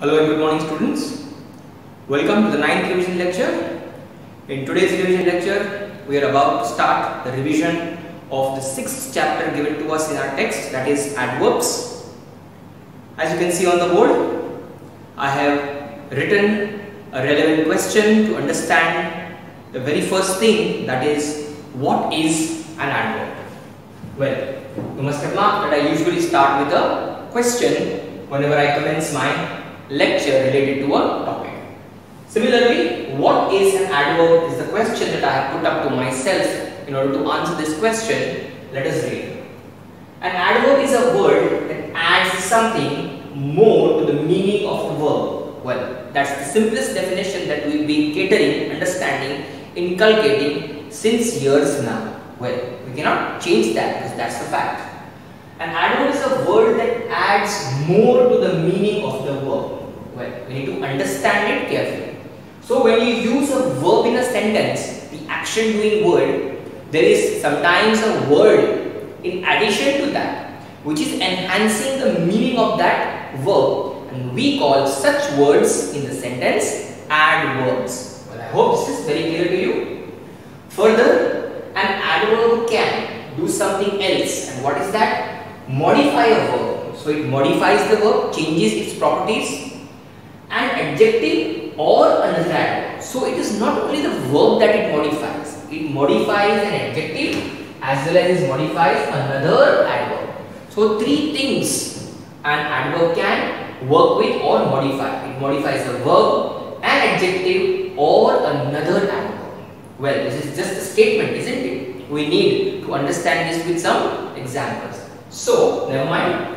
Hello and good morning students. Welcome to the 9th revision lecture. In today's revision lecture, we are about to start the revision of the 6th chapter given to us in our text, that is adverbs. As you can see on the board, I have written a relevant question to understand the very first thing, that is, what is an adverb? Well, you must have marked that I usually start with a question whenever I commence my lecture related to a topic. Similarly, what is an adverb is the question that I have put up to myself in order to answer this question. Let us read. An adverb is a word that adds something more to the meaning of the verb. Well, that's the simplest definition that we've been catering, understanding, inculcating since years now. Well, we cannot change that because that's the fact. An adverb is a word that adds more to the meaning of the verb. Well, we need to understand it carefully. So when you use a verb in a sentence, the action doing word, there is sometimes a word in addition to that which is enhancing the meaning of that verb, and we call such words in the sentence adverbs. Well, I hope this is very clear to you. Further, an adverb can do something else, and what is that? Modify a verb. So it modifies the verb, changes its properties. An adjective or another adverb. So it is not only the verb that it modifies an adjective as well as it modifies another adverb. So three things an adverb can work with or modify. It modifies the verb, an adjective or another adverb. Well, this is just a statement, isn't it? We need to understand this with some examples. So, never mind.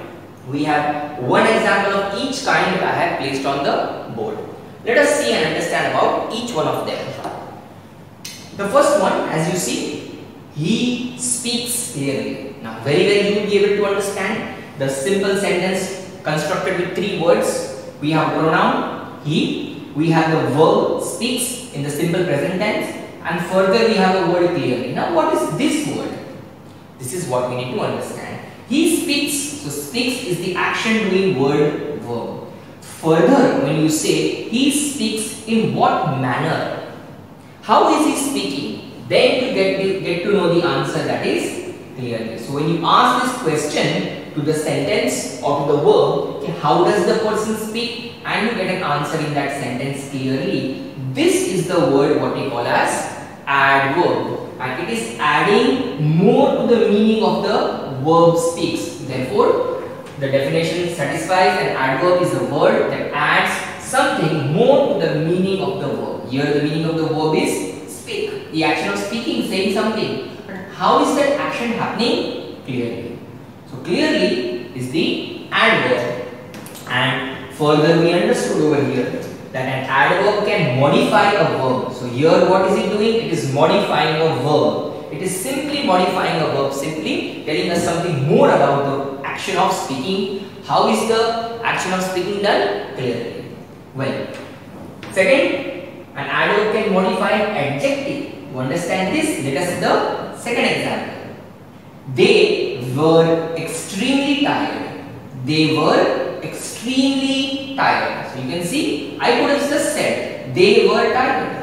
We have one example of each kind that I have placed on the board. Let us see and understand about each one of them. The first one, as you see, he speaks clearly. Now, very well you will be able to understand the simple sentence constructed with three words. We have pronoun he, we have the verb speaks in the simple present tense, and further we have the word clearly. Now, what is this word? This is what we need to understand. He speaks. So speaks is the action doing word verb. Further, when you say he speaks in what manner, how is he speaking, then you get to know the answer, that is clearly. So when you ask this question to the sentence or to the verb, okay, how does the person speak, and you get an answer in that sentence clearly, this is the word what we call as adverb, and it is adding more to the meaning of the verb speaks. Therefore, the definition satisfies an adverb is a word that adds something more to the meaning of the verb. Here the meaning of the verb is speak, the action of speaking, saying something. But how is that action happening? Clearly. So clearly is the adverb. And further we understood over here that an adverb can modify a verb. So here what is it doing? It is modifying a verb. It is simply modifying a verb, simply telling us something more about the action of speaking. How is the action of speaking done? Clearly. Well, second, an adverb can modify an adjective. To understand this, let us see the second example. They were extremely tired. They were extremely tired. So you can see, I could have just said they were tired.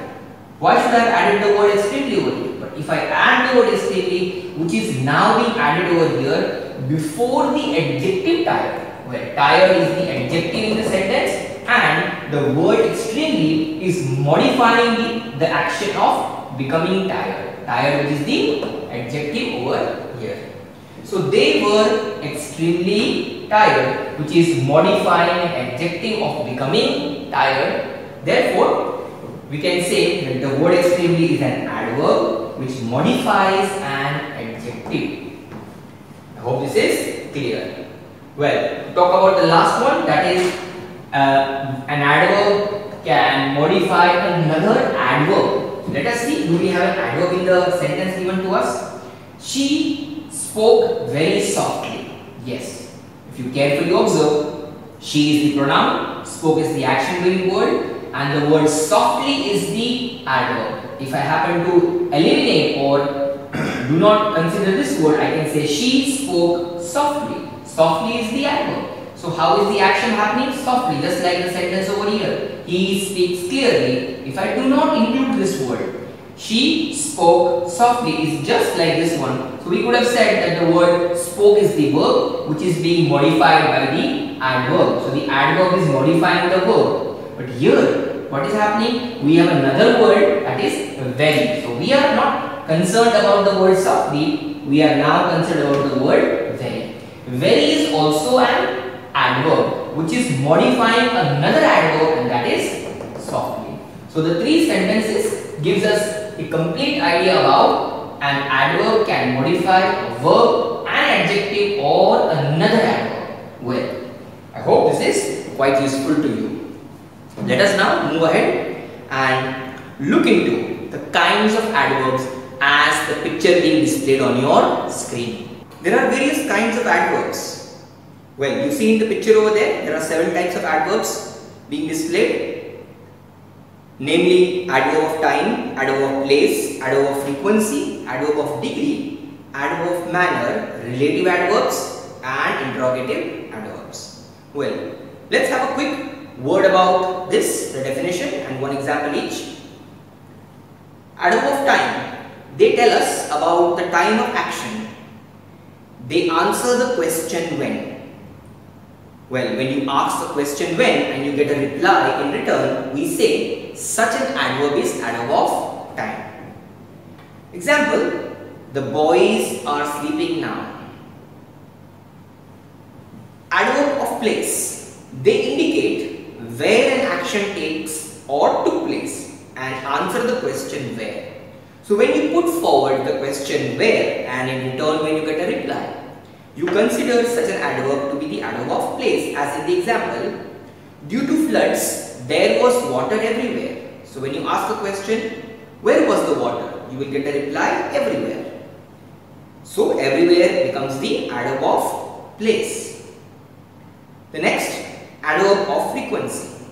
Why should I have added the word extremely over here? But if I add the word extremely, which is now being added over here before the adjective tired, where tired is the adjective in the sentence and the word extremely is modifying the action of becoming tired. Tired, which is the adjective over here. So they were extremely tired, which is modifying an adjective of becoming tired. Therefore, we can say that the word extremely is an adverb which modifies an adjective. I hope this is clear. Well, to talk about the last one, that is an adverb can modify another adverb. Let us see, do we have an adverb in the sentence given to us? She spoke very softly. Yes. If you carefully observe, she is the pronoun, spoke is the action doing word, and the word softly is the adverb. If I happen to eliminate or do not consider this word, I can say she spoke softly. Softly is the adverb. So how is the action happening? Softly, just like the sentence over here. He speaks clearly. If I do not include this word, she spoke softly is just like this one. So we could have said that the word spoke is the verb which is being modified by the adverb. So the adverb is modifying the verb. But here, what is happening? We have another word, that is very. So we are not concerned about the word softly. We are now concerned about the word very. Very is also an adverb which is modifying another adverb, and that is softly. So the three sentences gives us a complete idea about an adverb can modify a verb, an adjective or another adverb. Well, I hope this is quite useful to you. Let us now move ahead and look into the kinds of adverbs as the picture being displayed on your screen. There are various kinds of adverbs. Well, you see in the picture over there are 7 types of adverbs being displayed. Namely, adverb of time, adverb of place, adverb of frequency, adverb of degree, adverb of manner, relative adverbs and interrogative adverbs. Well, let's have a quick word about this, the definition and one example each. Adverb of time, they tell us about the time of action. They answer the question when. Well, when you ask the question when and you get a reply in return, we say such an adverb is adverb of time. Example, the boys are sleeping now. Adverb of place, they indicate where an action takes or took place and answer the question where. So when you put forward the question where and in return when you get a reply, you consider such an adverb to be the adverb of place, as in the example, due to floods, there was water everywhere. So when you ask the question, where was the water? You will get a reply, everywhere. So everywhere becomes the adverb of place. The next, adverb of frequency.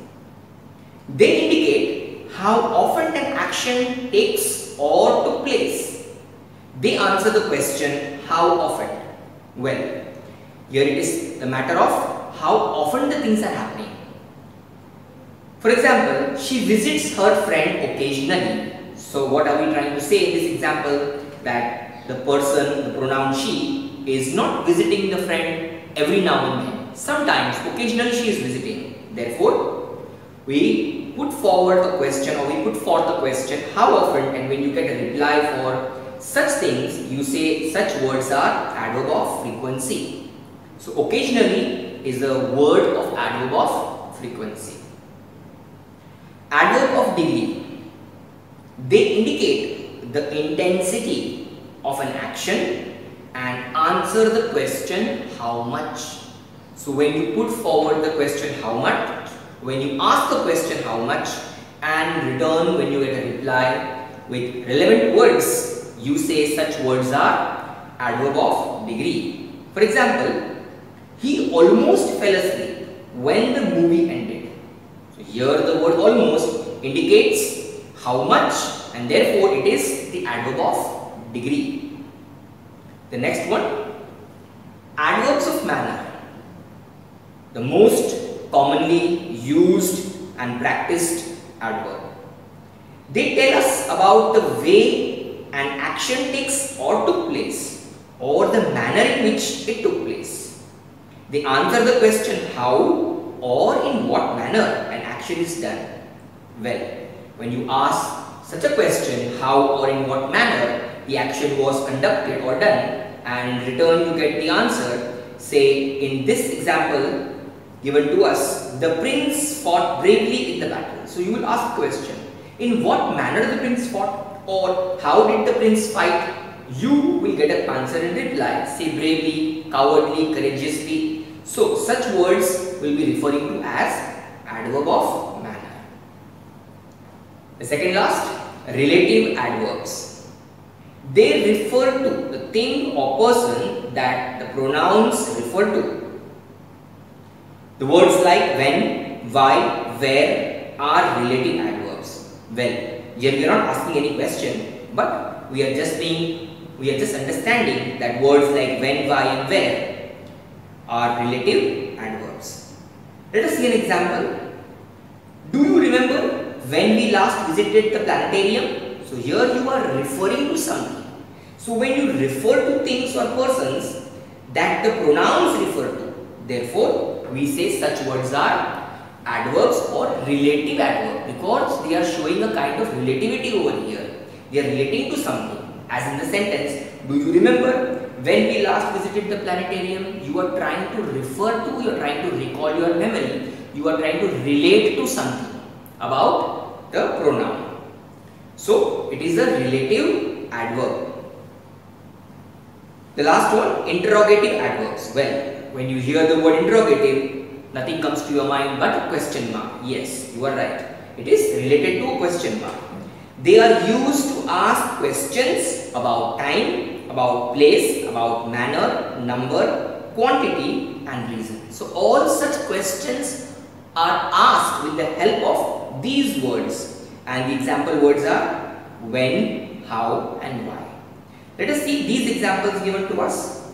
They indicate how often an action takes or took place. They answer the question, how often? Well, here it is the matter of how often the things are happening. For example, she visits her friend occasionally. So what are we trying to say in this example? That the person, the pronoun she, is not visiting the friend every now and then. Sometimes, occasionally she is visiting. Therefore, we put forward a question or we put forth a question, how often, and when you get a reply for such things, you say such words are adverb of frequency. So occasionally is a word of adverb of frequency. Adverb of degree. They indicate the intensity of an action and answer the question how much. So when you put forward the question how much, when you ask the question how much and return when you get a reply with relevant words, you say such words are adverb of degree. For example, he almost fell asleep when the movie ended. So here the word almost indicates how much and therefore it is the adverb of degree. The next one, adverbs of manner. The most commonly used and practiced adverb. They tell us about the way an action takes or took place or the manner in which it took place. They answer the question how or in what manner an action is done. Well, when you ask such a question how or in what manner the action was conducted or done and in return you get the answer, say in this example given to us, the prince fought bravely in the battle. So you will ask the question, in what manner the prince fought? Or how did the prince fight? You will get an answer in reply. Say bravely, cowardly, courageously. So such words will be referring to as adverb of manner. The second last, relative adverbs. They refer to the thing or person that the pronouns refer to. The words like when, why, where are relative adverbs. Well, here we are not asking any question, but we are just understanding that words like when, why and where are relative adverbs. Let us see an example. Do you remember when we last visited the planetarium? So here you are referring to something. So when you refer to things or persons that the pronouns refer to, therefore we say such words are adverbs or relative adverb, because they are showing a kind of relativity over here. They are relating to something, as in the sentence, do you remember when we last visited the planetarium? You are trying to refer to, you are trying to recall your memory, you are trying to relate to something about the pronoun. So it is a relative adverb. The last one, interrogative adverbs. Well, when you hear the word interrogative, nothing comes to your mind but a question mark. Yes, you are right. It is related to a question mark. They are used to ask questions about time, about place, about manner, number, quantity and reason. So all such questions are asked with the help of these words, and the example words are when, how and why. Let us see these examples given to us.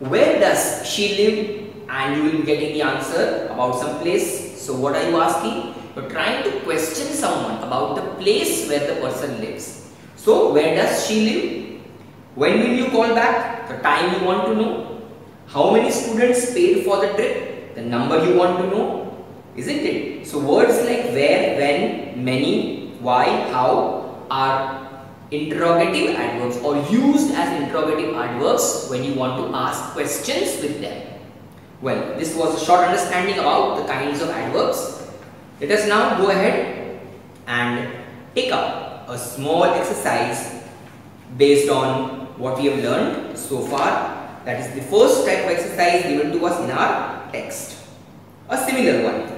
Where does she live? And you will be getting the answer about some place. So what are you asking? You are trying to question someone about the place where the person lives. So where does she live? When will you call back? The time you want to know. How many students paid for the trip? The number you want to know. Isn't it? So words like where, when, many, why, how are interrogative adverbs or used as interrogative adverbs when you want to ask questions with them. Well, this was a short understanding about the kinds of adverbs. Let us now go ahead and take up a small exercise based on what we have learned so far. That is the first type of exercise given to us in our text. A similar one.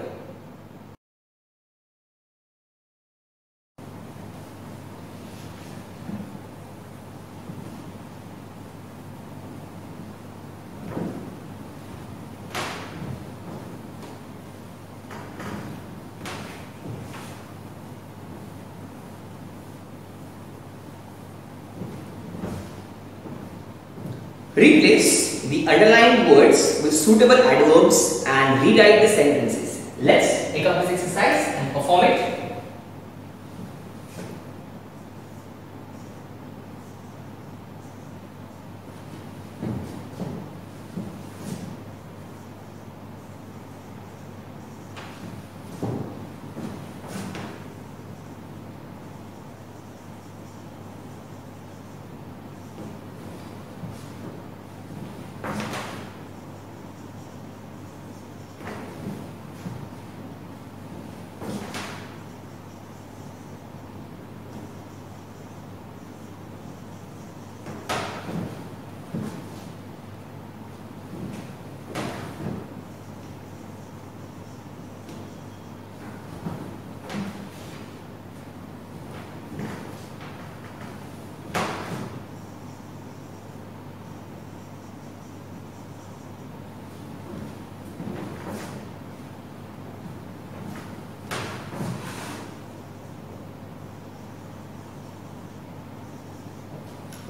Replace the underlined words with suitable adverbs and rewrite the sentences. Let's take up this exercise and perform it.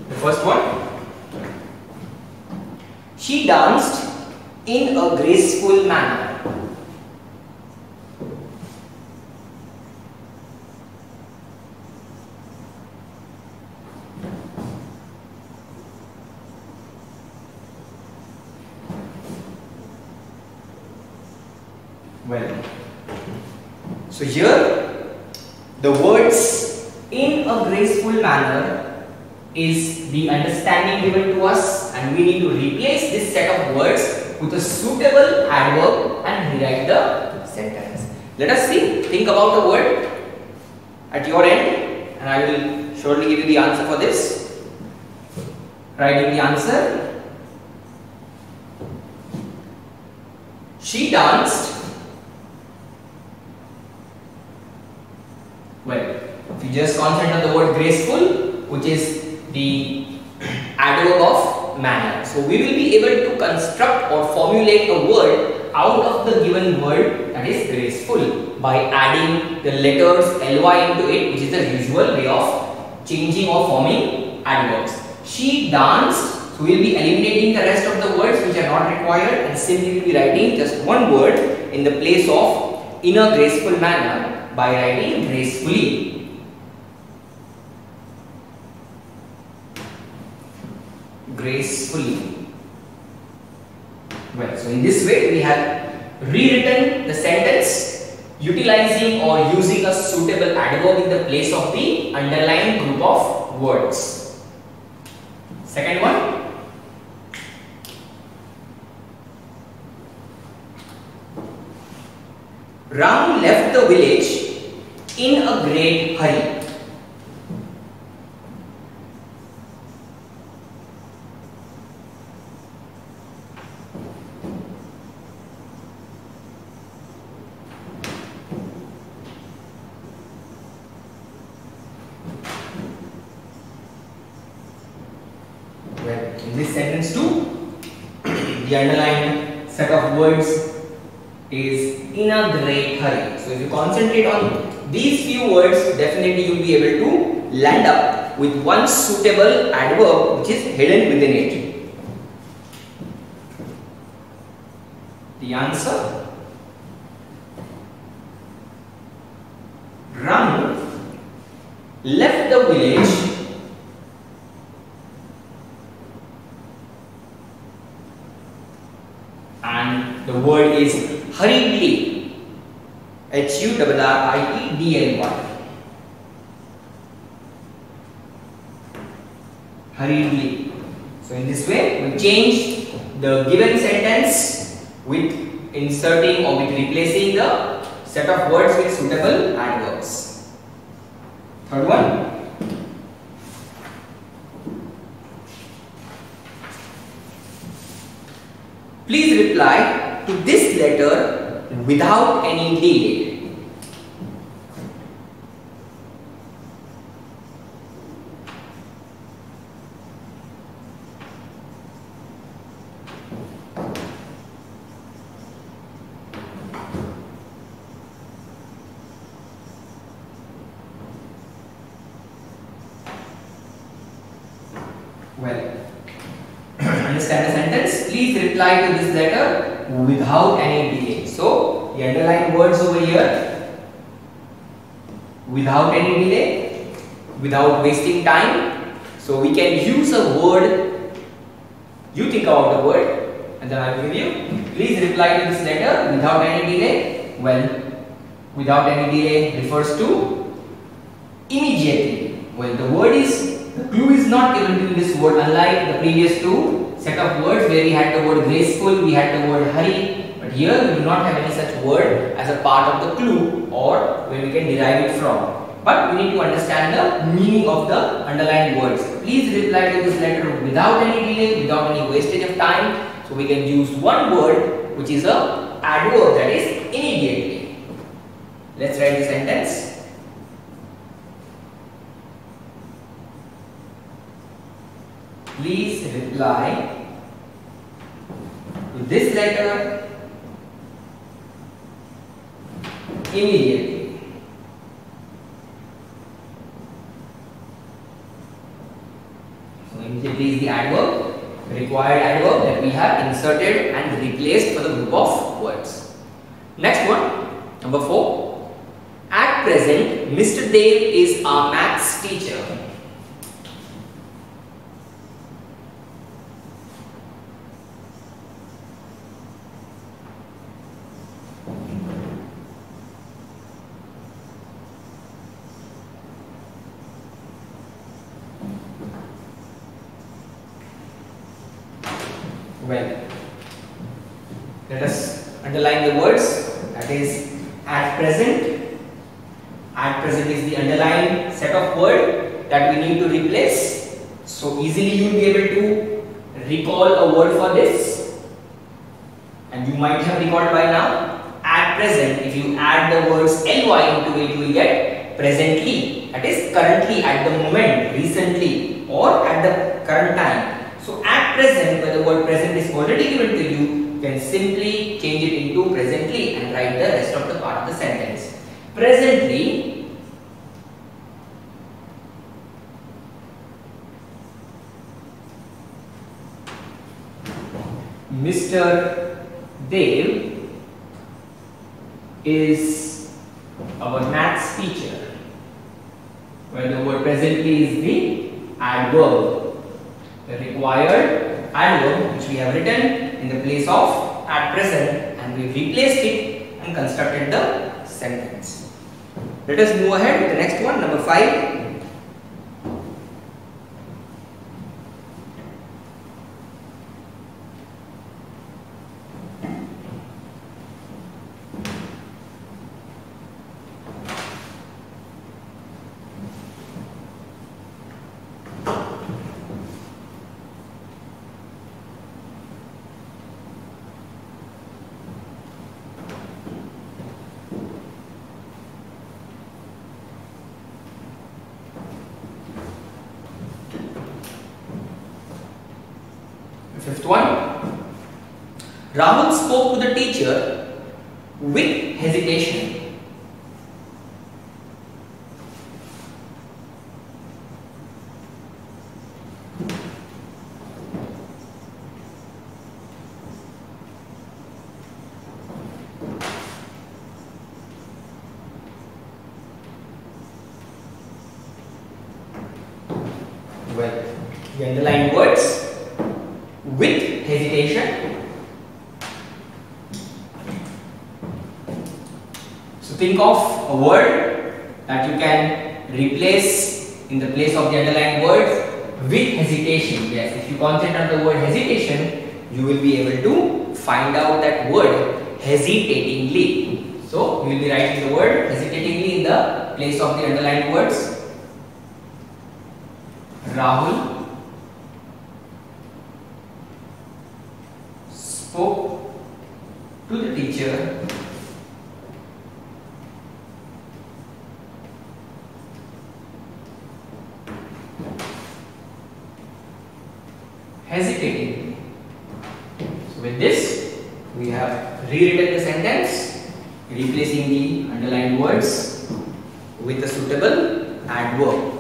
The first one, she danced in a graceful manner. Well, so here the words in a graceful manner is the understanding given to us, and we need to replace this set of words with a suitable adverb and rewrite the sentence. Let us see. Think about a word at your end and I will surely give you the answer for this. Writing the answer. She danced. Well, if you just concentrate on the word graceful, which is the adverb of manner. So we will be able to construct or formulate a word out of the given word, that is graceful, by adding the letters ly into it, which is the usual way of changing or forming adverbs. She danced, so we will be eliminating the rest of the words which are not required and simply be writing just one word in the place of in a graceful manner by writing gracefully. Gracefully. Well, so in this way we have rewritten the sentence utilizing or using a suitable adverb in the place of the underlined group of words. Second one. Ram left the village in a great hurry. In this sentence too, the underlined set of words is in a great hurry. So if you concentrate on these few words, definitely you will be able to land up with one suitable adverb which is hidden within it. The answer: Ram left the village and the word is hurriedly. Hurriedly. Hurriedly. So in this way we change the given sentence with inserting or with replacing the set of words with suitable adverbs. Third one. Please reply to this letter without any delay. Well, understand the sentence. Please reply to this letter without any delay. So, the underlined words over here, without any delay, without wasting time. So, we can use a word. You think about the word and then I will give you. Please reply to this letter without any delay. Well, without any delay refers to immediately. Well, the clue is not given to this word, unlike the previous two set of words where we had the word graceful, we had the word hurry, but here we do not have any such word as a part of the clue or where we can derive it from. But we need to understand the meaning of the underlined words. Please reply to this letter without any delay, without any wastage of time. So we can use one word which is a adverb, that is immediately. Let's write the sentence. Please reply to this letter immediately. So immediately is the adverb, the required adverb that we have inserted and replaced for the group of words. Next one, number 4. At present, Mr. Dev is our maths teacher. Well, let us underline the words, that is at present. At present is the underlined set of word that we need to replace. So easily you will be able to recall a word for this, and you might have recalled by now. At present, if you add the words ly into it, you will get presently, that is currently, at the moment, recently, or at the current time. So at present, where the word present is already given to you, you can simply change it into presently and write the rest of the part of the sentence. Presently, Mr. Dev is our maths teacher, where the word presently is the adverb, the required adverb which we have written in the place of at present, and we replaced it and constructed the sentence. Let us move ahead with the next one, number 5. Fifth one, Rahul spoke to the teacher with hesitation. Well, the underlined words with hesitation. So think of a word that you can replace in the place of the underlined words with hesitation. Yes, if you concentrate on the word hesitation, you will be able to find out that word hesitatingly. So you will be writing the word hesitatingly in the place of the underlined words. Rahul spoke to the teacher hesitating. So with this, we have rewritten the sentence, replacing the underlined words with a suitable adverb.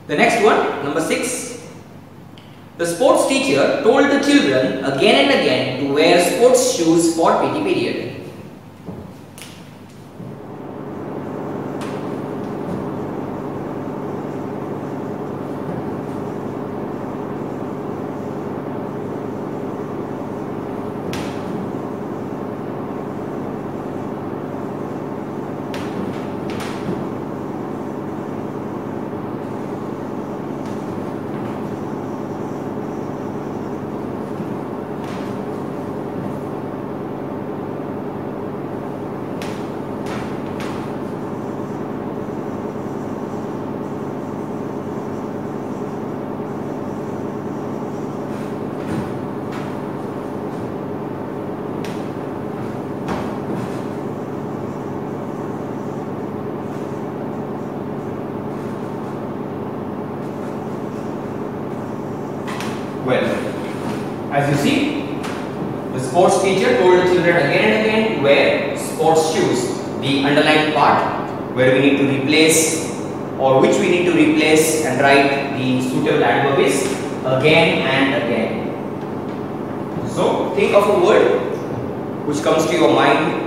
The next one, number 6. The sports teacher told the children again and again to wear sports shoes for PT period. Well, as you see, the sports teacher told the children again and again to wear sports shoes. The underlined part where we need to replace, or which we need to replace and write the suitable adverb is again and again. So think of a word which comes to your mind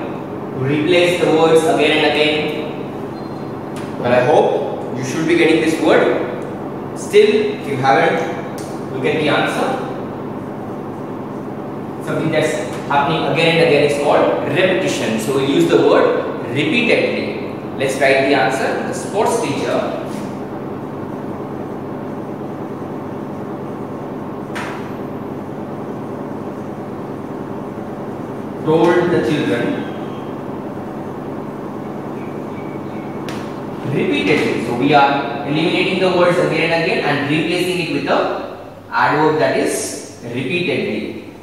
to replace the words again and again. Well, I hope you should be getting this word. Still, if you haven't, look at the answer. Something that's happening again and again is called repetition. So we use the word repeatedly. Let's write the answer. The sports teacher told the children repeatedly. So we are eliminating the words again and again and replacing it with a adverb that is repeatedly.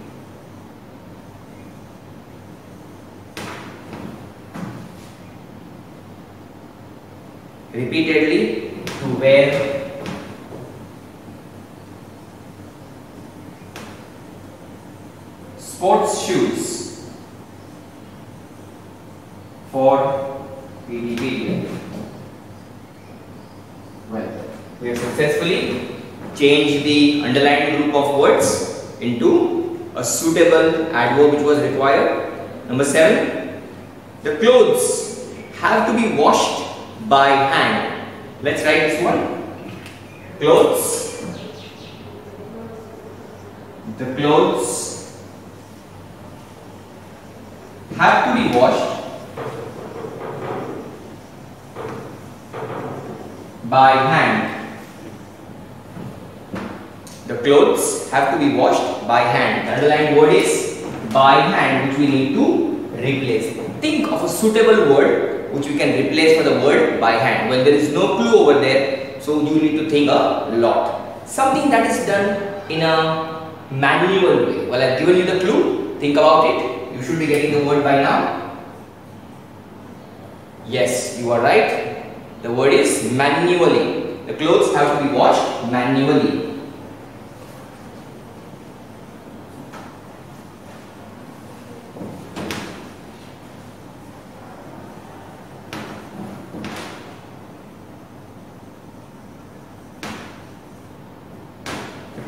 Repeatedly to wear sports shoes for PT period. Well, we have successfully changed the underlined group of words into a suitable adverb which was required. Number 7. The clothes have to be washed by hand. Let's write this one. Clothes. The clothes have to be washed by hand. The clothes have to be washed by hand. The underlined word is by hand, which we need to replace. Think of a suitable word which we can replace for the word by hand. Well, there is no clue over there, so you need to think a lot. Something that is done in a manual way. Well, I've given you the clue. Think about it. You should be getting the word by now. Yes, you are right. The word is manually. The clothes have to be washed manually.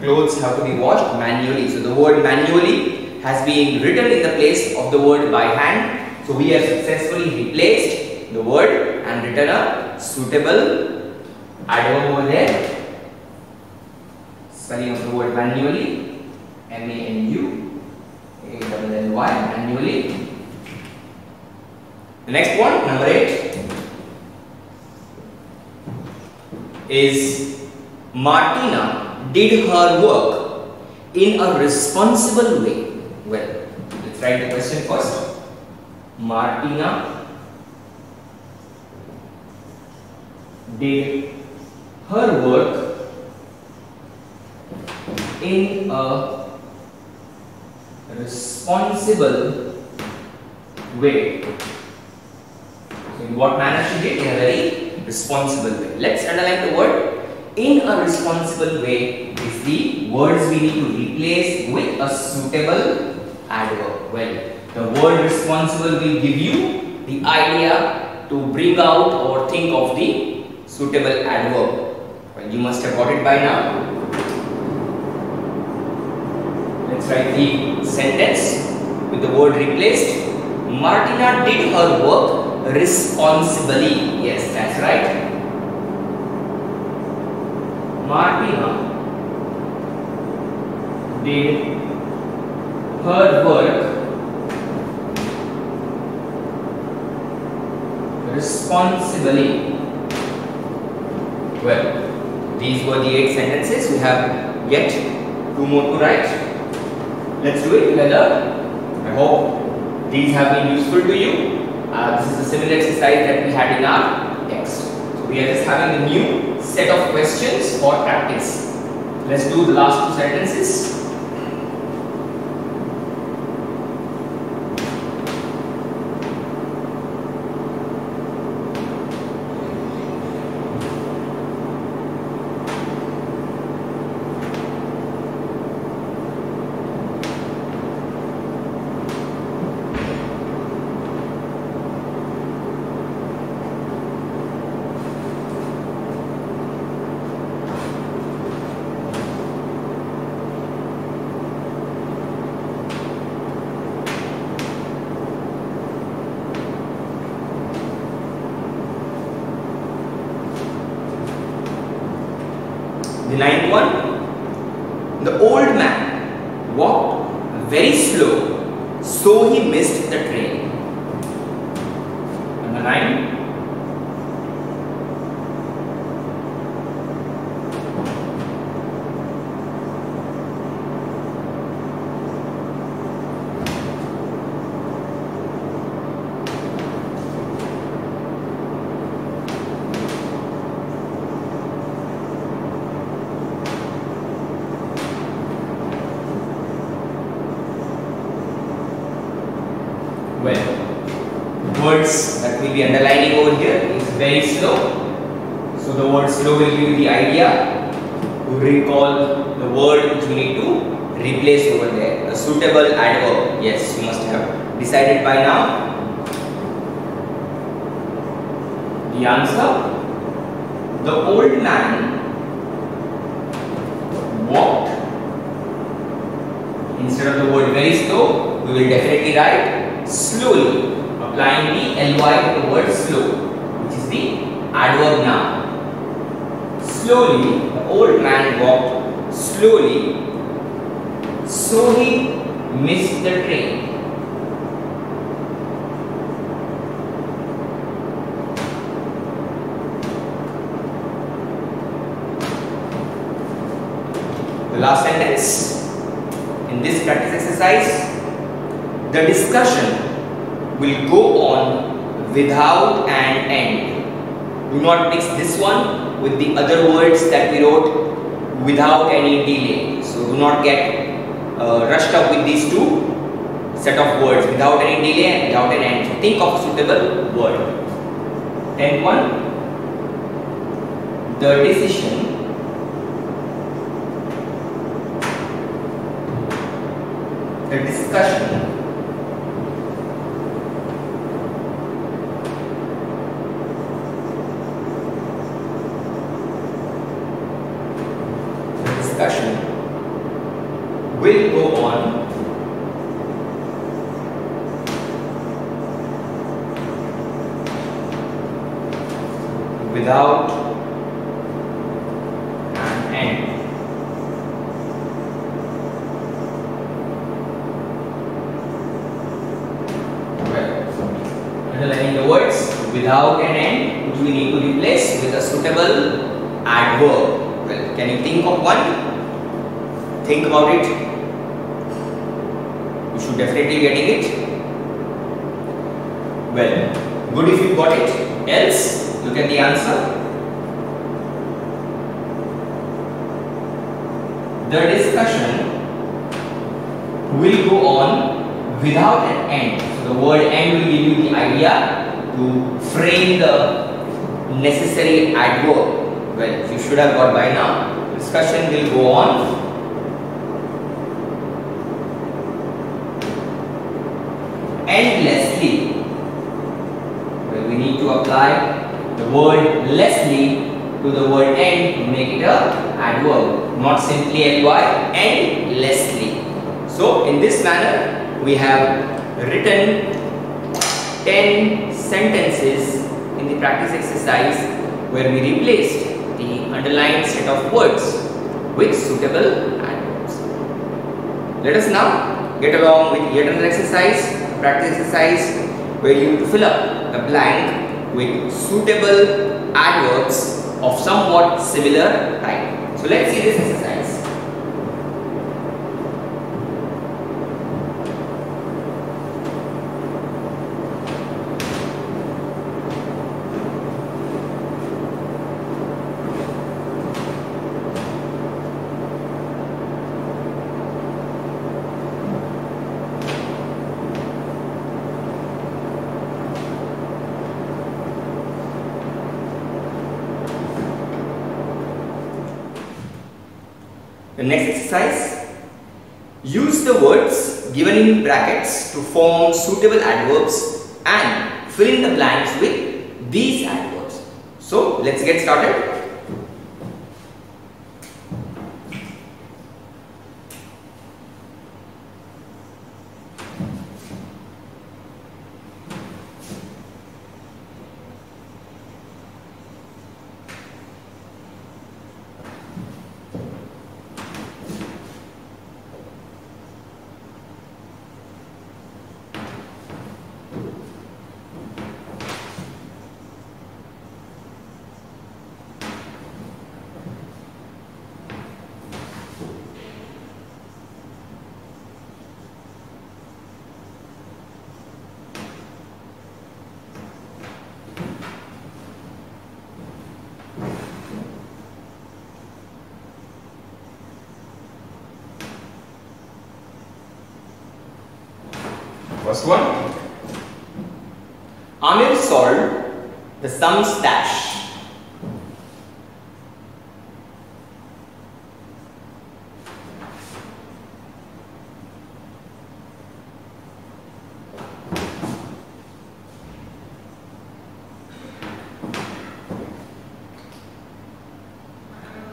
Clothes have to be washed manually. So the word manually has been written in the place of the word by hand. So we have successfully replaced the word and written a suitable adverb over there. Spelling of the word manually. M-A-N-U-A-L-L-Y, manually. The next one, number 8, is Martina did her work in a responsible way. Well, let's write the question first. Martina did her work in a responsible way. So in what manner she did? In a very responsible way. Let's underline the word in a responsible way is the words we need to replace with a suitable adverb. Well, the word responsible will give you the idea to bring out or think of the suitable adverb. Well, you must have got it by now. Let's write the sentence with the word replaced. Martina did her work responsibly. Yes, that's right. Martina did her work responsibly. Well, these were the 8 sentences. We have yet 2 more to write. Let's do it together. I hope these have been useful to you. This is a similar exercise that we had in our text. So we are just having a new set of questions for practice. Let's do the last 2 sentences. The 9th one, the old man walked very slow, so he missed the train. Number 9. Well, words that will be underlining over here is very slow. So the word slow will give you the idea to recall the word which we need to replace over there. A suitable adverb. Yes, you must have decided by now. The answer, the old man walked. Instead of the word very slow, we will definitely write slowly. A applying the ly to the word slow, which is the adverb noun. Slowly, the old man walked slowly, so he missed the train. The last sentence in this practice exercise, the discussion will go on without an end. Do not mix this one with the other words that we wrote without any delay. So do not get rushed up with these two set of words, without any delay and without an end. So think of a suitable word. 10.1. The decision the discussion will go on without an end. Underlining the words without an end, which we need to replace with a suitable adverb. Well, can you think of one? Think about it. You should definitely getting it. Well, good if you got it. Else, look at the answer. The discussion will go on without an end. So the word end will give you the idea to frame the necessary adverb. Well, you should have got by now. The discussion will go on endlessly. Well, we need to apply the word lessly to the word end to make it a adverb, not simply ly, endlessly. So in this manner we have written 10 sentences in the practice exercise where we replaced the underlined set of words with suitable adverbs. Let us now get along with yet another exercise, practice exercise, where you need to fill up the blank with suitable adverbs of somewhat similar type. So let's see this exercise. The next exercise, use the words given in brackets to form suitable adverbs and fill in the blanks with these adverbs. So let's get started. First one, Amir solved the sums dash.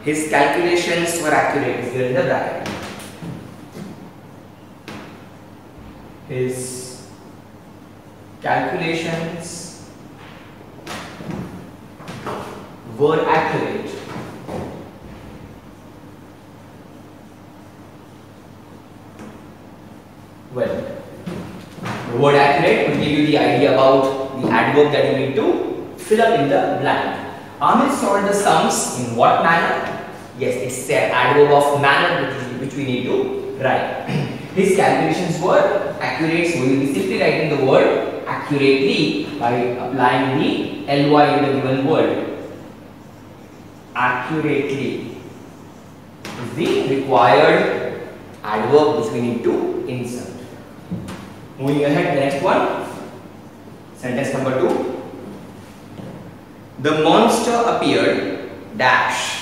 His calculations were accurate. Is there in the bracket? His calculations were accurate. Well, the word accurate will give you the idea about the adverb that you need to fill up in the blank. Amir solved the sums in what manner? Yes, it's an adverb of manner which we need to write. His calculations were accurate, so we will be simply writing the word accurately by applying the ly in the given word. Accurately is the required adverb which we need to insert. Moving ahead, the next one, sentence number 2. The monster appeared dash.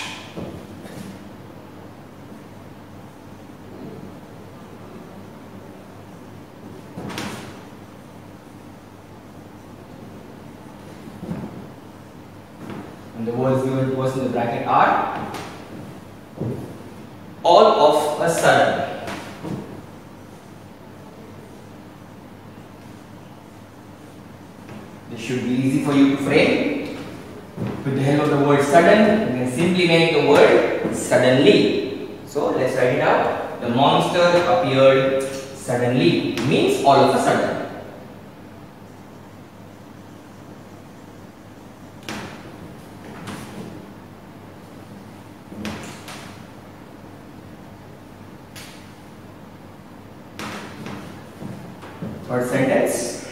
And the words in the bracket are all of a sudden. This should be easy for you to frame. With the help of the word sudden, you can simply make the word suddenly. So let's write it out. The monster appeared suddenly means all of a sudden. Third sentence.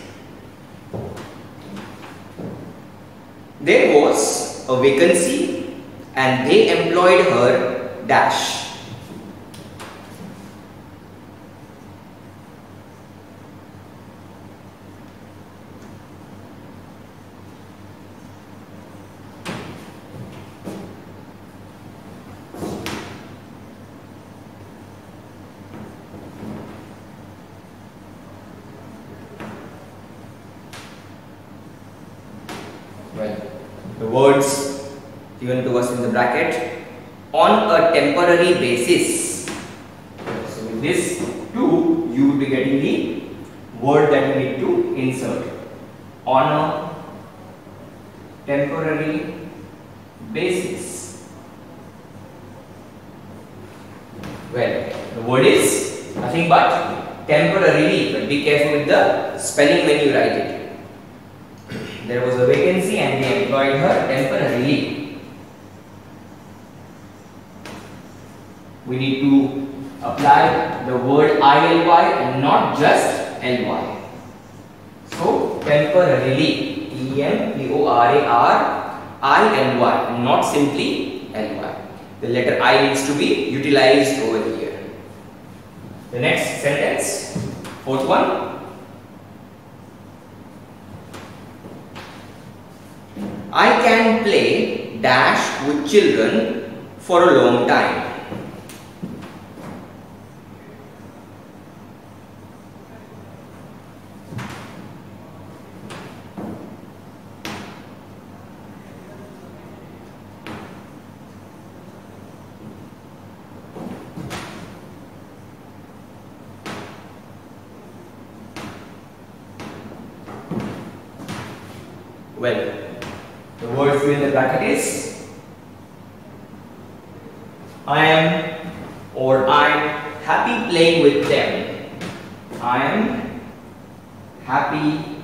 There was a vacancy and they employed her dash. Well, the words given to us in the bracket, on a temporary basis. So with this too, you will be getting the word that you need to insert. On a temporary basis. Well, the word is nothing but temporarily, but be careful with the spelling when you write it. There was a vacancy and they employed her temporarily. We need to apply the word ILY and not just LY. So, temporarily, TEMPORARILY, not simply LY. The letter I needs to be utilized over here. The next sentence, fourth one. I can play dash with children for a long time. Well, the word fill in the bracket is I am or I'm happy playing with them. I am happy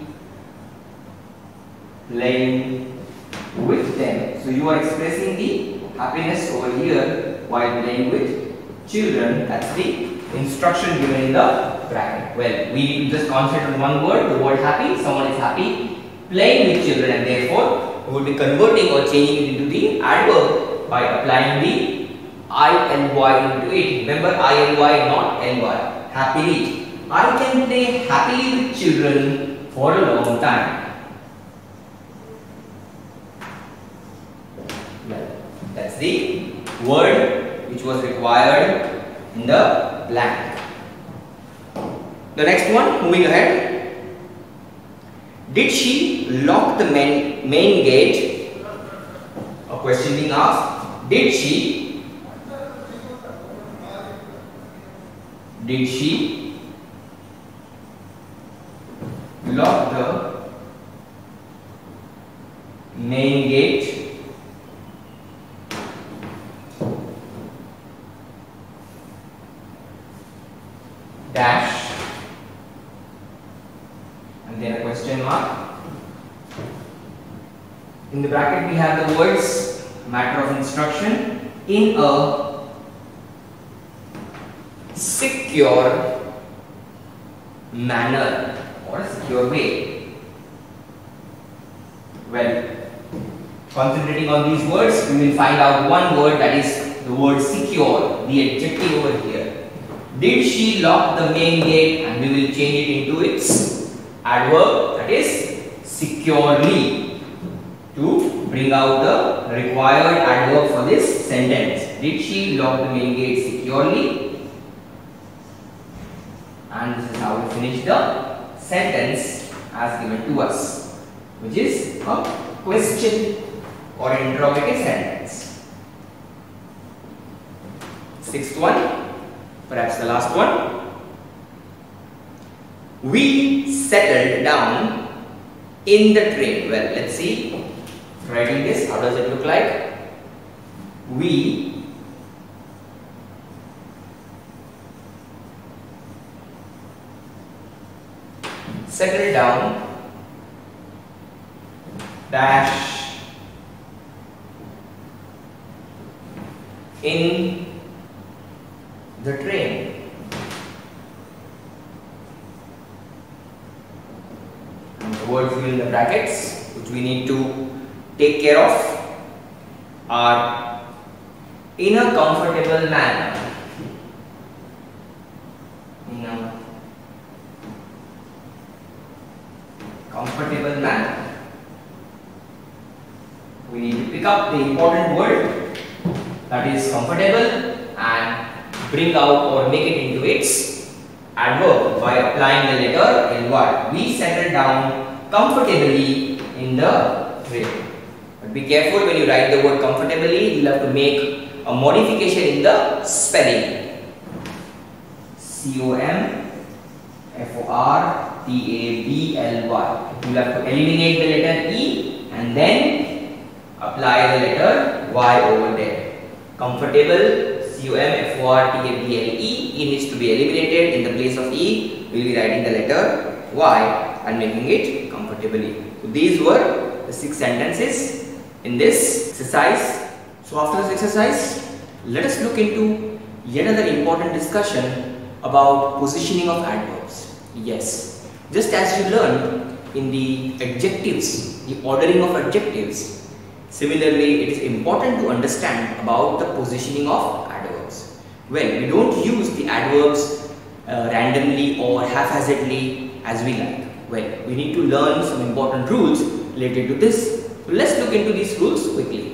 playing with them. So you are expressing the happiness over here while playing with children. That's the instruction given in the bracket. Well, we need to just concentrate on one word, the word happy. Someone is happy playing with children, and therefore we will be converting or changing it into the adverb by applying the ILY into it. Remember, ILY, not LY. Happily. I can play happily with children for a long time. Well, that's the word which was required in the blank. The next one, moving ahead. Did she lock the main gate? A question being asked. Did she lock the main gate dash and then a question mark. In the bracket we have the words matter of instruction in a secure manner or a secure way. Well, concentrating on these words, we will find out one word, that is the word secure, the adjective over here. Did she lock the main gate? And we will change it into its adverb, that is securely, to bring out the required adverb for this sentence. Did she lock the main gate securely? And this is how we finish the sentence as given to us, which is a question or an interrogative sentence. Sixth one, perhaps the last one. We settled down in the train. Well, let's see. Writing this, how does it look like? We settled down dash in the train. And the words in the brackets which we need to take care of are in a comfortable manner. In a comfortable manner. We need to pick up the important word, that is comfortable, and bring out or make it into its adverb by applying the letter ly. We settled down comfortably in the train. But be careful when you write the word comfortably, you will have to make a modification in the spelling. C-O-M-F-O-R-T-A-B-L-Y. You will have to eliminate the letter E and then apply the letter Y over there. Comfortable, C-O-M-F-O-R-T-A-B-L-E. E needs to be eliminated. In the place of E, we will be writing the letter Y and making it comfortably. So these were the 6 sentences in this exercise. So after this exercise, let us look into yet another important discussion about positioning of adverbs. Yes, just as you learned in the adjectives, the ordering of adjectives, similarly it is important to understand about the positioning of adverbs. Well, we don't use the adverbs randomly or haphazardly as we like. Well, we need to learn some important rules related to this. So let's look into these rules quickly.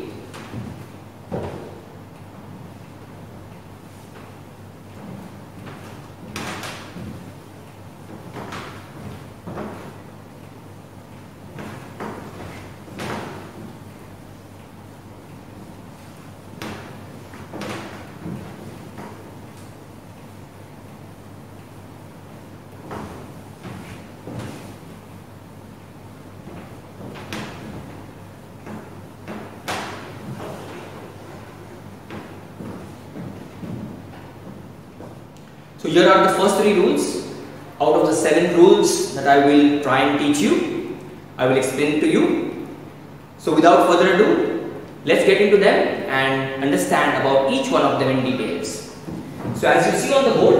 So here are the first 3 rules out of the 7 rules that I will try and teach you. I will explain to you. So without further ado, let's get into them and understand about each one of them in details. So as you see on the board,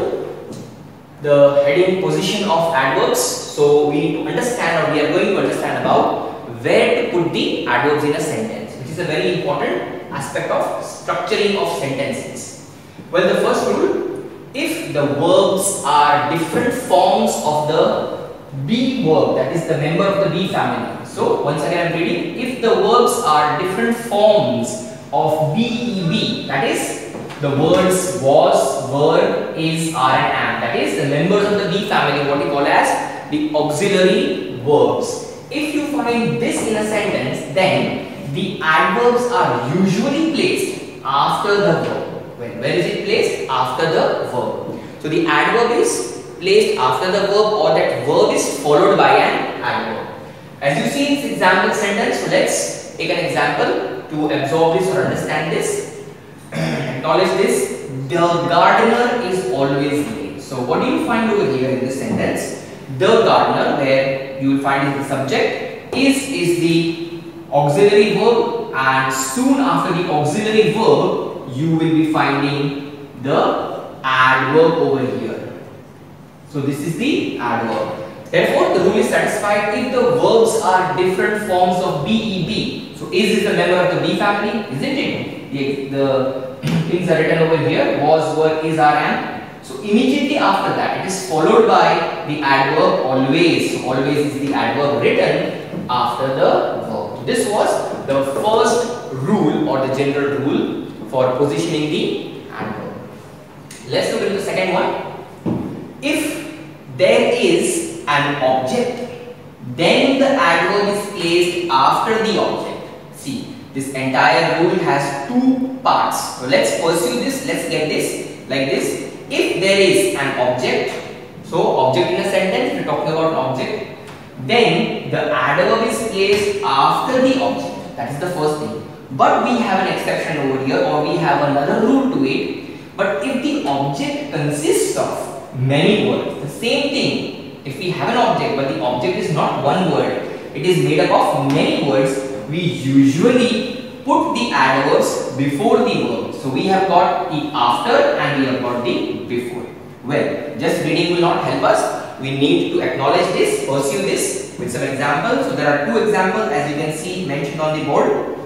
the heading position of adverbs. So we need to understand, or we are going to understand about where to put the adverbs in a sentence, which is a very important aspect of structuring of sentences. Well, the first rule, if the verbs are different forms of the be verb, that is the member of the be family. So once again I am reading, if the verbs are different forms of be, that is the words was, were, is, are and am, that is the members of the be family, what we call as the auxiliary verbs. If you find this in a sentence, then the adverbs are usually placed after the verb. Where is it placed? After the verb. So the adverb is placed after the verb, or that verb is followed by an adverb. As you see in this example sentence, so let's take an example to absorb this or understand this. Acknowledge this. The gardener is always late. So what do you find over here in this sentence? The gardener, where you will find is the subject, is the auxiliary verb, and soon after the auxiliary verb you will be finding the adverb over here. So this is the adverb. Therefore, the rule is satisfied if the verbs are different forms of BEB. So is this a member of the B family? Isn't it? The things are written over here: was, were, is, are, am. So immediately after that, it is followed by the adverb always. So always is the adverb written after the verb. So this was the first rule or the general rule for positioning the adverb. Let's look at the second one. If there is an object, then the adverb is placed after the object. See, this entire rule has two parts. So let's pursue this. Let's get this like this. If there is an object, so object in a sentence, we are talking about an object, then the adverb is placed after the object. That is the first thing. But we have an exception over here, or we have another rule to it. But if the object consists of many words, the same thing, if we have an object but the object is not one word, it is made up of many words, we usually put the adverbs before the verb. So we have got the after and we have got the before. Well, just reading will not help us. We need to acknowledge this, pursue this with some examples. So there are two examples as you can see mentioned on the board.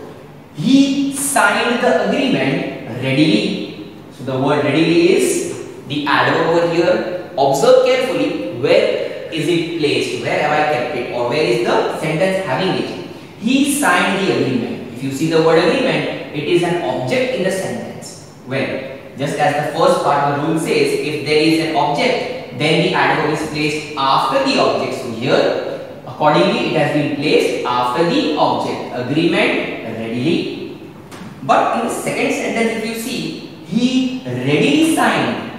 He signed the agreement readily. So the word readily is the adverb over here. Observe carefully, where is it placed? Where have I kept it? Or where is the sentence having it? He signed the agreement. If you see the word agreement, it is an object in the sentence. Well, just as the first part of the rule says, if there is an object, then the adverb is placed after the object. So here, accordingly, it has been placed after the object. Agreement readily. But in the second sentence, if you see, he readily signed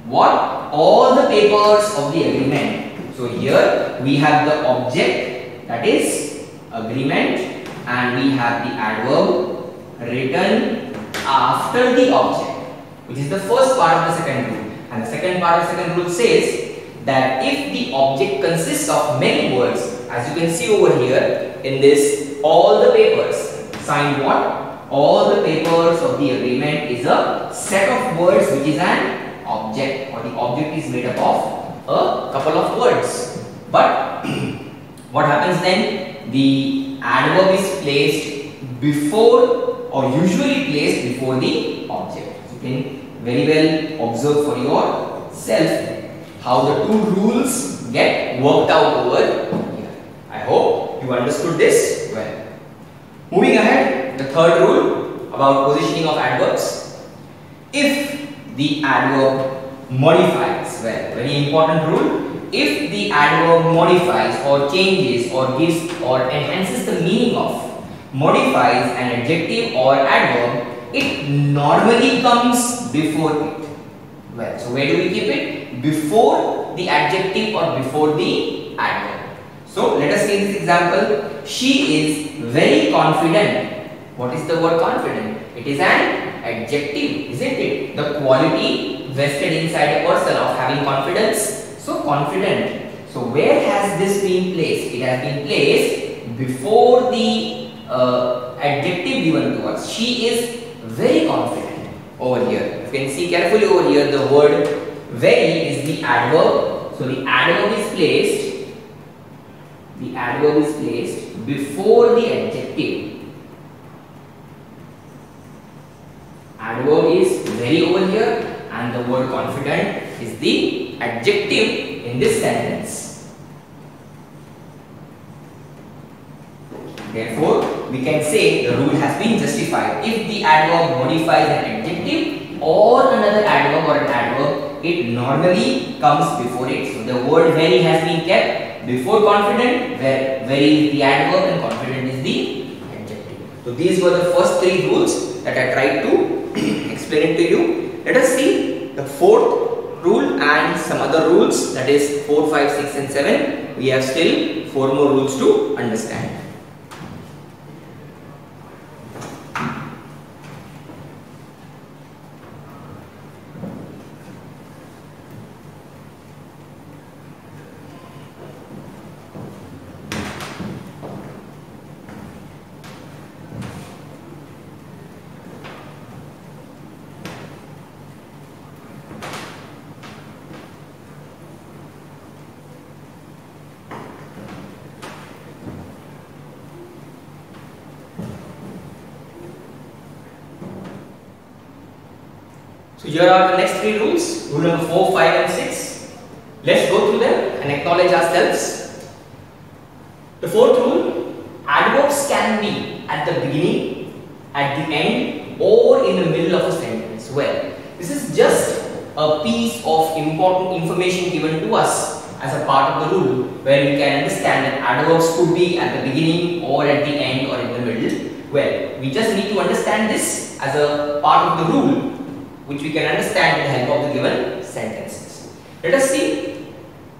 what? All the papers of the agreement. So here we have the object, that is agreement, and we have the adverb written after the object, which is the first part of the second rule. And the second part of the second rule says that if the object consists of many words, as you can see over here in this, all the papers, signed what? All the papers of the agreement is a set of words which is an object, or the object is made up of a couple of words. But what happens then? The adverb is placed before, or usually placed before the object. You can very well observe for yourself how the two rules get worked out over here. I hope you understood this well. Moving ahead, the third rule about positioning of adverbs. If the adverb modifies, well, very important rule. If the adverb modifies or changes or gives or enhances the meaning of, modifies an adjective or adverb, it normally comes before it. Well, so where do we keep it? Before the adjective or before the adverb. So let us take this example. She is very confident. What is the word confident? It is an adjective, isn't it? The quality vested inside a person of having confidence. So confident. So where has this been placed? It has been placed before the adjective given to us. She is very confident over here. You can see carefully over here the word very is the adverb. So the adverb is placed. The adverb is placed before the adjective. Adverb is very over here, and the word confident is the adjective in this sentence. Therefore, we can say the rule has been justified. If the adverb modifies an adjective or another adverb or an adverb, it normally comes before it. So the word very has been kept before confident, where very is the adverb and confident is the adjective. So these were the first three rules that I tried to explain it to you. Let us see the fourth rule and some other rules, that is 4, 5, 6 and 7. We have still 4 more rules to understand. So here are the next three rules, rule number 4, 5 and 6. Let's go through them and acknowledge ourselves. The fourth rule, adverbs can be at the beginning, at the end or in the middle of a sentence. Well, this is just a piece of important information given to us as a part of the rule, where we can understand that adverbs could be at the beginning or at the end or in the middle. Well, we just need to understand this as a part of the rule, which we can understand with the help of the given sentences. Let us see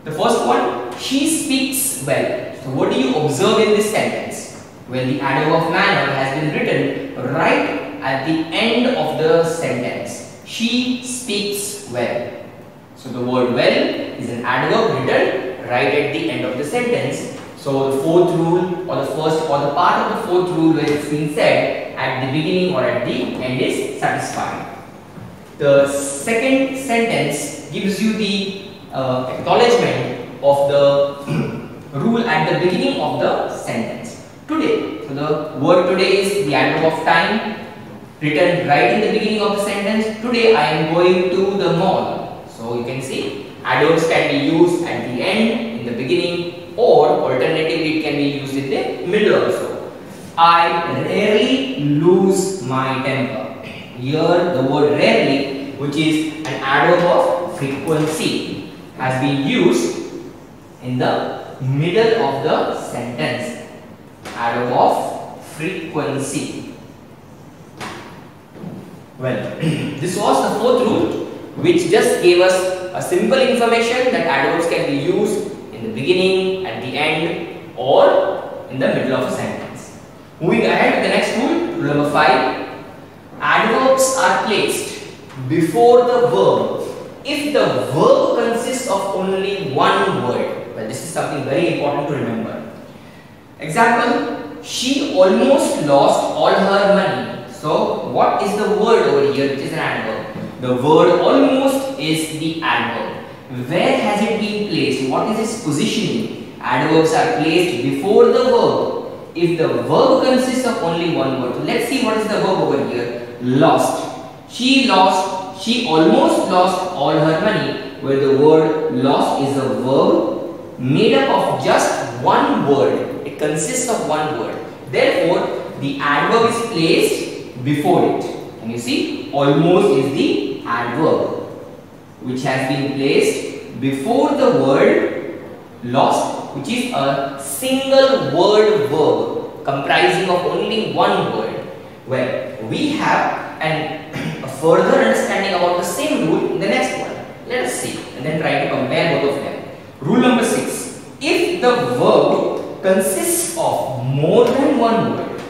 the first one, she speaks well. So what do you observe in this sentence? Well, the adverb of manner has been written right at the end of the sentence. She speaks well. So the word well is an adverb written right at the end of the sentence. So the fourth rule, or the first, or the part of the fourth rule where it's been said at the beginning or at the end is satisfied. The second sentence gives you the acknowledgement of the rule at the beginning of the sentence. Today. So the word today is the adverb of time written right in the beginning of the sentence. Today I am going to the mall. So you can see adverbs can be used at the end, in the beginning, or alternatively it can be used in the middle also. I rarely lose my temper. Here the word rarely, which is an adverb of frequency, has been used in the middle of the sentence. Adverb of frequency. Well, this was the fourth rule, which just gave us a simple information that adverbs can be used in the beginning, at the end, or in the middle of a sentence. Moving ahead to the next rule, rule number 5. Adverbs are placed before the verb if the verb consists of only one word. Well, this is something very important to remember. Example, she almost lost all her money. So, what is the word over here which is an adverb? The word almost is the adverb. Where has it been placed? What is its positioning? Adverbs are placed before the verb if the verb consists of only one word. So let's see what is the verb over here. Lost. She almost lost all her money, where the word lost is a verb made up of just one word. It consists of one word. Therefore, the adverb is placed before it. And you see, almost is the adverb which has been placed before the word lost, which is a single word verb comprising of only one word. Well, we have a further understanding about the same rule in the next one. Let us see and then try to compare both of them. Rule number 6. If the verb consists of more than one word,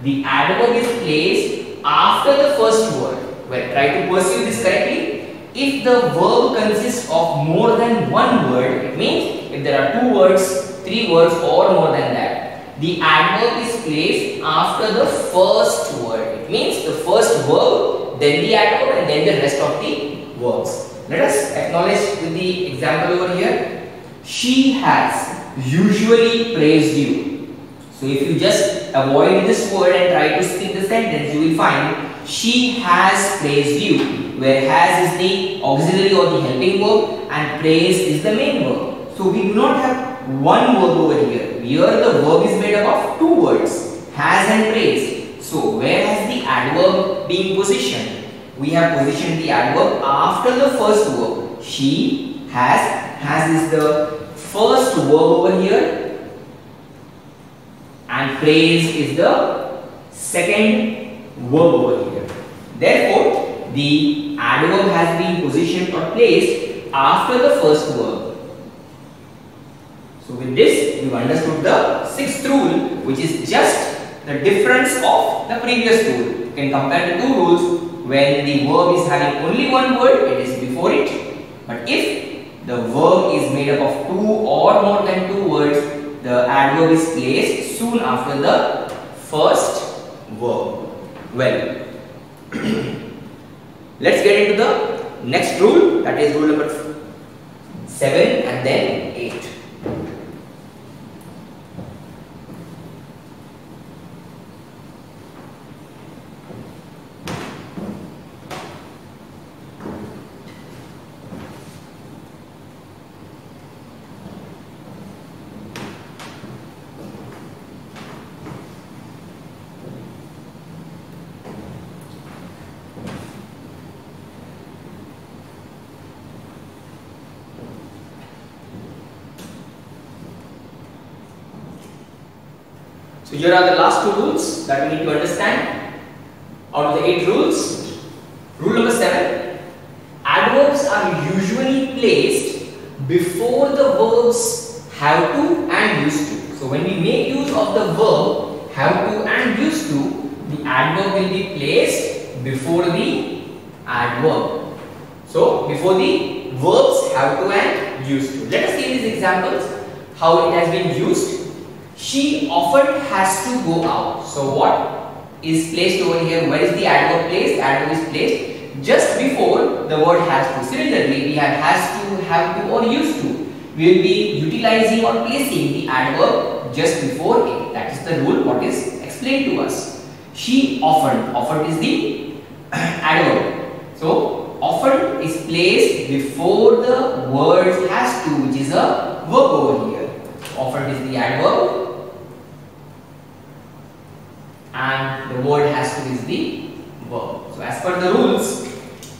the adverb is placed after the first word. Well, try to pursue this correctly. If the verb consists of more than one word, it means if there are 2 words, 3 words or more than that, the adverb is placed after the first word. It means the first verb, then the adverb and then the rest of the verbs. Let us acknowledge with the example over here. She has usually praised you. So if you just avoid this word and try to speak the sentence, you will find she has praised you, where has is the auxiliary or the helping verb and praise is the main verb. So we do not have one verb over here. Here the verb is made up of 2 words, has and praise. So where has the adverb been positioned? We have positioned the adverb after the first verb. She has is the first verb over here and praise is the second verb over here. Therefore, the adverb has been positioned or placed after the first verb. So with this, we've understood the 6th rule, which is just the difference of the previous rule. You can compare the 2 rules. When the verb is having only one word, it is before it. But if the verb is made up of 2 or more than 2 words, the adverb is placed soon after the first verb. Well, let's get into the next rule, that is rule number 7 and then 8. So here are the last 2 rules that we need to understand out of the 8 rules. Rule number 7. Adverbs are usually placed before the verbs have to and used to. So when we make use of the verb have to and used to, the adverb will be placed before the adverb. So before the verbs have to and used to. Let us see these examples how it has been used. She often has to go out. So what is placed over here? Where is the adverb placed? The adverb is placed just before the word has to. Similarly, we have has to, have to or used to. We will be utilizing or placing the adverb just before it. That is the rule what is explained to us. She often, often is the adverb. So often is placed before the word has to, which is a verb over here. Often is the adverb and the word has to is the verb. So as per the rules,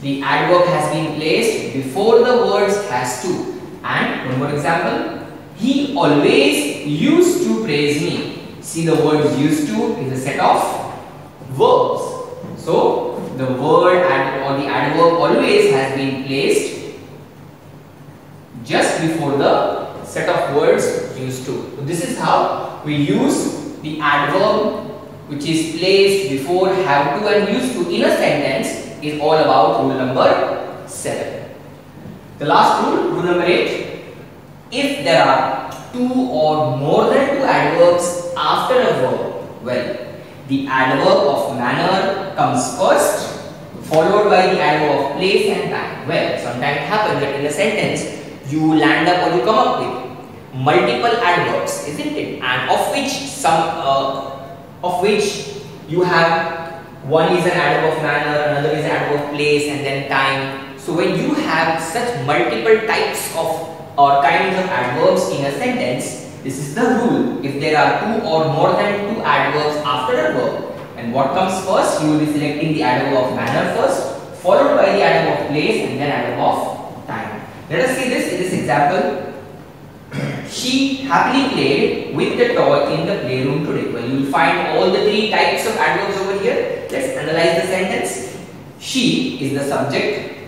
the adverb has been placed before the words has to. And one more example, he always used to praise me. See, the word used to is a set of verbs. So the word or the adverb always has been placed just before the set of words used to. So this is how we use the adverb which is placed before have to and used to in a sentence is all about rule number 7. The last rule, rule number 8. If there are 2 or more than 2 adverbs after a verb, well, the adverb of manner comes first, followed by the adverb of place and time. Well, sometimes it happens that in a sentence you land up or you come up with multiple adverbs, isn't it? And of which you have one is an adverb of manner, another is an adverb of place, and then time. So when you have such multiple types of or kinds of adverbs in a sentence, this is the rule. If there are 2 or more than 2 adverbs after a verb, and what comes first, you will be selecting the adverb of manner first, followed by the adverb of place, and then adverb of time. Let us see this in this example. She happily played with the toy in the playroom today. Well, you will find all the 3 types of adverbs over here. Let's analyze the sentence. She is the subject.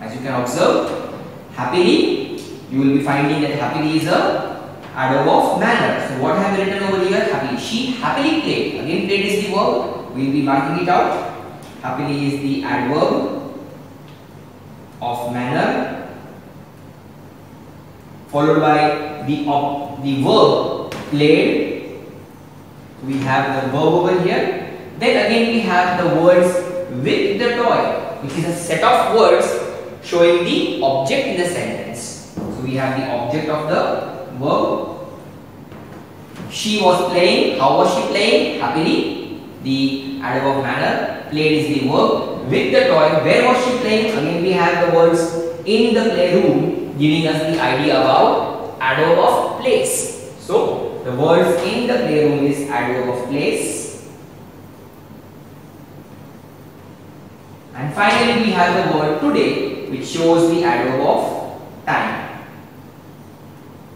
As you can observe, happily, you will be finding that happily is a adverb of manner. So what have we written over here? Happily. She happily played. Again, played is the verb. We will be marking it out. Happily is the adverb of manner, followed by the verb played. We have the verb over here. Then again we have the words with the toy, which is a set of words showing the object in the sentence. So we have the object of the verb. She was playing. How was she playing? Happily. The adverb of manner. Played is the verb. With the toy. Where was she playing? Again we have the words in the playroom, giving us the idea about adverb of place. So the words in the playroom is adverb of place. And finally we have the word today, which shows the adverb of time.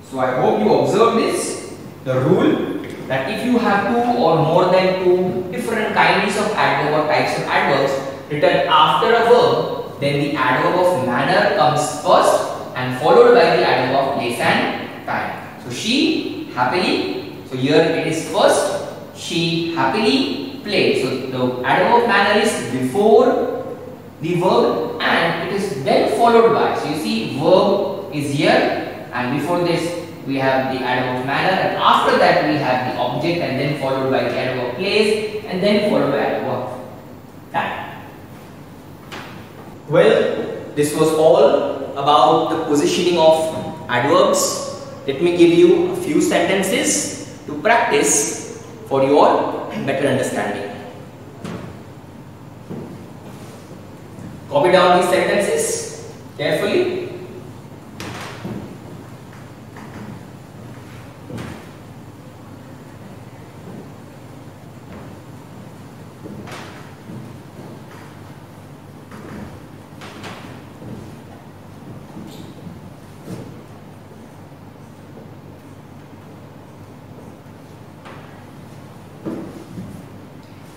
So I hope you observe this, the rule that if you have 2 or more than 2 different kinds of adverb or types of adverbs written after a verb, then the adverb of manner comes first and followed by the adverb of place and time. So she happily, so here it is first, she happily played. So the adverb of manner is before the verb and it is then followed by. So you see verb is here and before this we have the adverb of manner and after that we have the object and then followed by the adverb of place and then followed by adverb of time. Well, this was all about the positioning of adverbs. Let me give you a few sentences to practice for your better understanding. Copy down these sentences carefully.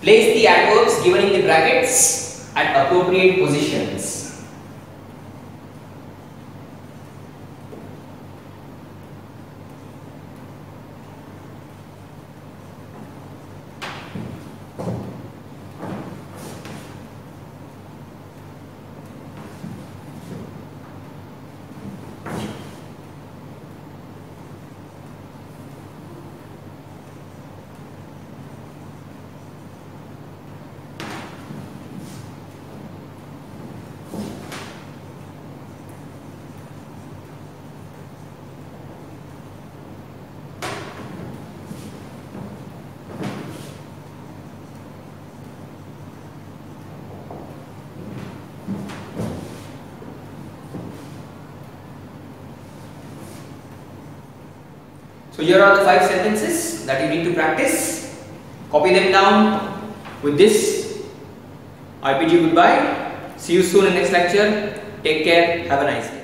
Place the adverbs given in the brackets at appropriate positions. So here are the 5 sentences that you need to practice. Copy them down. With this, I bid you goodbye. See you soon in next lecture. Take care. Have a nice day.